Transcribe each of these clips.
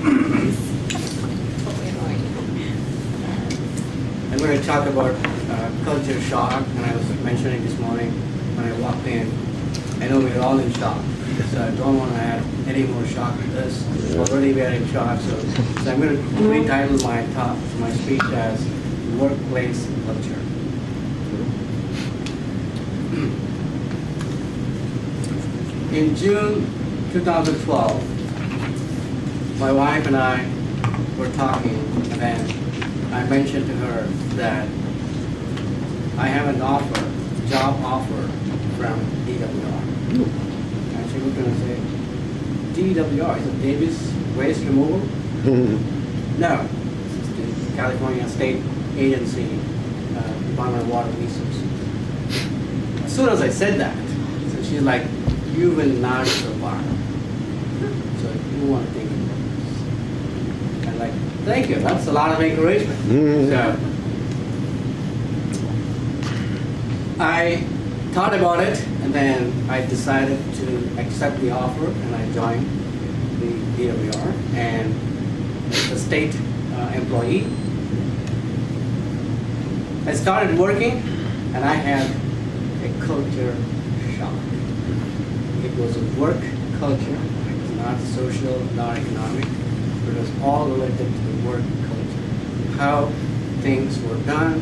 I'm going to talk about culture shock, and I was mentioning this morning when I walked in. I know we're all in shock, so I don't want to add any more shock to this. Already we are in shock, so I'm going to retitle my speech as Workplace Culture. In June 2012, my wife and I were talking, and then I mentioned to her that I have an job offer from DWR. And she was going to say, DWR, is it Davis Waste Removal? No, it's the California State Agency, Department of Water Resources. As soon as I said that, so she's like, you will not survive. So you want to think about this. I'm like, thank you, that's a lot of encouragement. So I thought about it, and then I decided to accept the offer, and I joined the DWR, and as a state employee. I started working, and I had a culture shock. It was a work culture. It was not social, not economic. It was all related to the work culture. How things were done,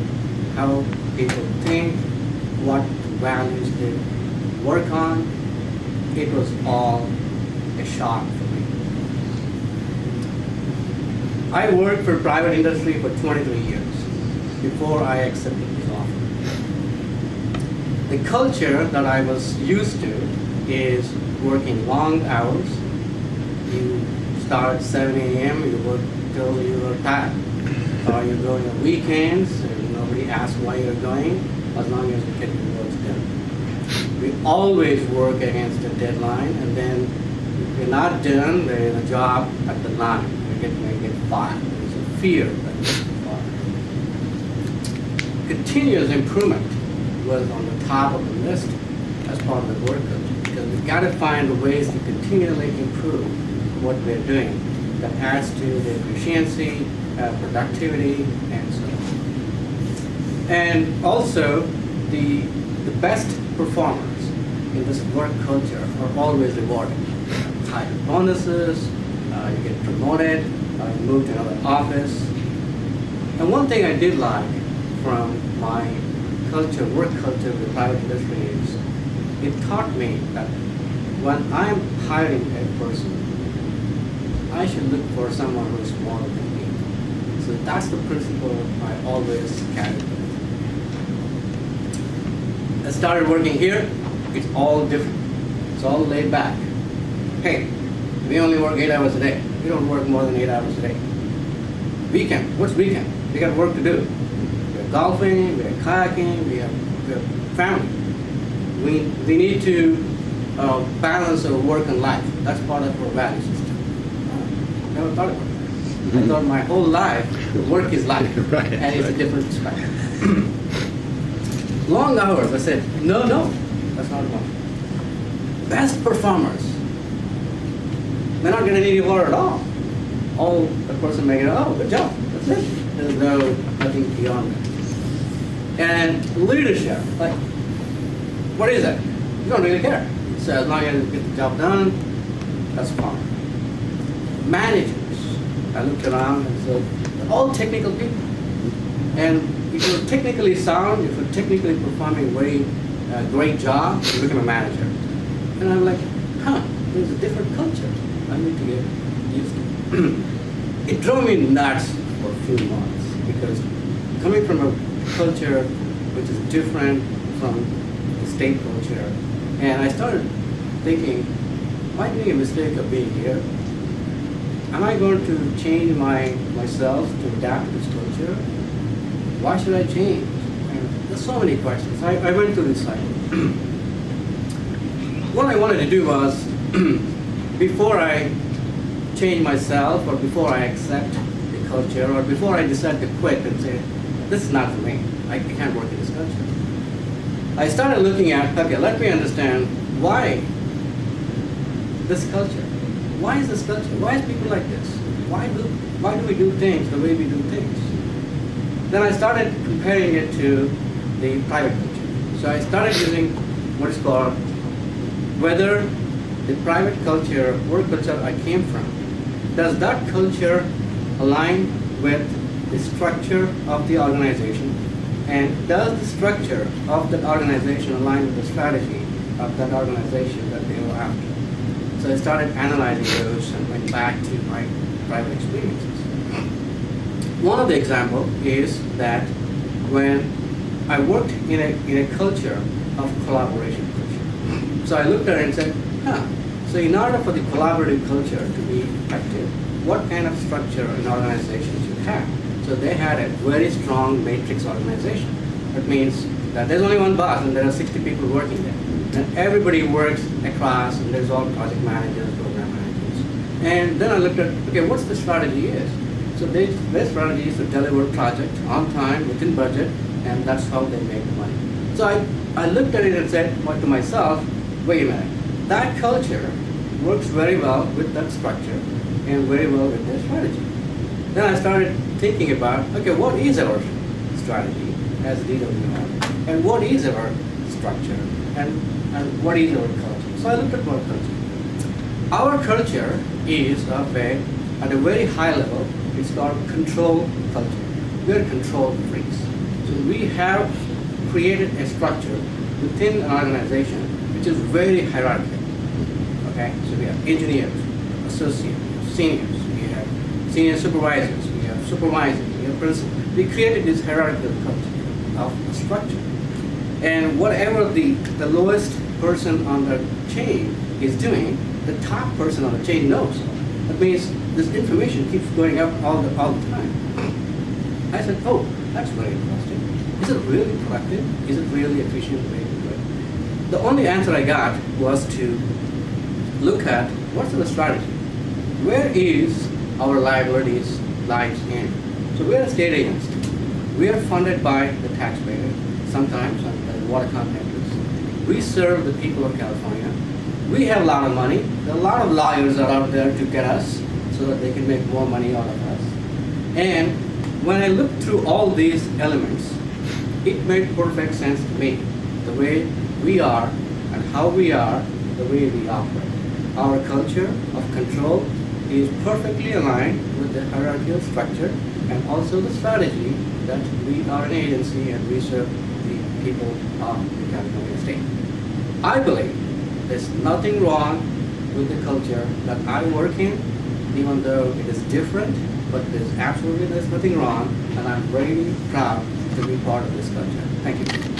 how people think, what values they work on. It was all a shock for me. I worked for private industry for 23 years before I accepted this offer. The culture that I was used to is working long hours. You start at 7 a.m., you work till you are tired. Or you go on weekends, and nobody asks why you're going, as long as you get your work done. We always work against a deadline, and then if you're not done, there is a job at the line. You may get fired. There's a fear that you get fired. Continuous improvement was on the top of the list as part of the work culture. Because we've got to find ways to continually improve what we're doing that adds to the efficiency, productivity, and so on. And also, the best performers in this work culture are always rewarded. Higher bonuses, you get promoted, you move to another office. And one thing I did like from my culture, work culture with private industry is it taught me that when I'm hiring a person, I should look for someone who is smarter than me. So that's the principle I always carry with me. I started working here, it's all different. It's all laid back. Hey, we only work 8 hours a day. We don't work more than 8 hours a day. Weekend, what's weekend? We got work to do. We're golfing, we're kayaking, we have family. We need to balance our work and life. That's part of our value system. Never thought about that. I thought my whole life, work is life, right, and it's a different perspective. Long hours, I said, no, that's not one. Best performers, they're not going to need you for at all. All the person may go, oh, good job, that's it. There's nothing beyond that. And leadership, like, what is that? You don't really care. So as long as you get the job done, that's fine. Managers, I looked around and said, they're all technical people. And if you're technically sound, if you're technically performing a very great job, you become a manager. And I'm like, there's a different culture. I need to get used to it. It drove me nuts for a few months because coming from a culture which is different from the state culture, and I started thinking, am I making a mistake of being here? Am I going to change myself to adapt to this culture? Why should I change? And there's so many questions. I went through this cycle. What I wanted to do was, before I change myself, or before I accept the culture, or before I decide to quit and say, this is not for me, I can't work in this culture, I started looking at, okay, let me understand why this culture. Why is this culture? Why is people like this? why do we do things the way we do things? Then I started comparing it to the private culture. So I started using what is called whether the private culture, work culture I came from, does that culture align with the structure of the organization, and does the structure of that organization align with the strategy of that organization that they were after? So I started analyzing those and went back to my private experiences. One of the examples is that when I worked in a culture of collaboration culture. So I looked at it and said, so in order for the collaborative culture to be effective, what kind of structure an organization should have? So they had a very strong matrix organization. That means that there's only one boss and there are 60 people working there. And everybody works across, and there's all project managers, program managers. And then I looked at, okay, what's the strategy is? So their strategy is to deliver project on time, within budget, and that's how they make the money. So I looked at it and said to myself, wait a minute, that culture works very well with that structure and very well with their strategy. Then I started thinking about, okay, what is our strategy as DWR? And what is our structure? And what is our culture? So I looked at our culture. Our culture is at a very high level, it's called control culture. We're control freaks. So we have created a structure within an organization which is very hierarchical. Okay, so we have engineers, associates, seniors, we have senior supervisors, we have supervisors, we have principals. We created this hierarchical culture of a structure. And whatever the lowest person on the chain is doing, the top person on the chain knows. That means this information keeps going up all the time. I said, oh, that's very interesting. Is it really productive? Is it really efficient way to do it? The only answer I got was to look at what's the strategy. Where is our liabilities lies in? So we're a state agency. We are funded by the taxpayer, sometimes on the water contractors. We serve the people of California. We have a lot of money. There are a lot of lawyers are out there to get us so that they can make more money out of us. And when I looked through all these elements, it made perfect sense to me. The way we are and how we are, the way we operate. Our culture of control is perfectly aligned with the hierarchical structure and also the strategy that we are an agency and we serve the people of the California state. I believe there's nothing wrong with the culture that I work in, even though it is different, but there's nothing wrong, and I'm very proud to be part of this culture. Thank you.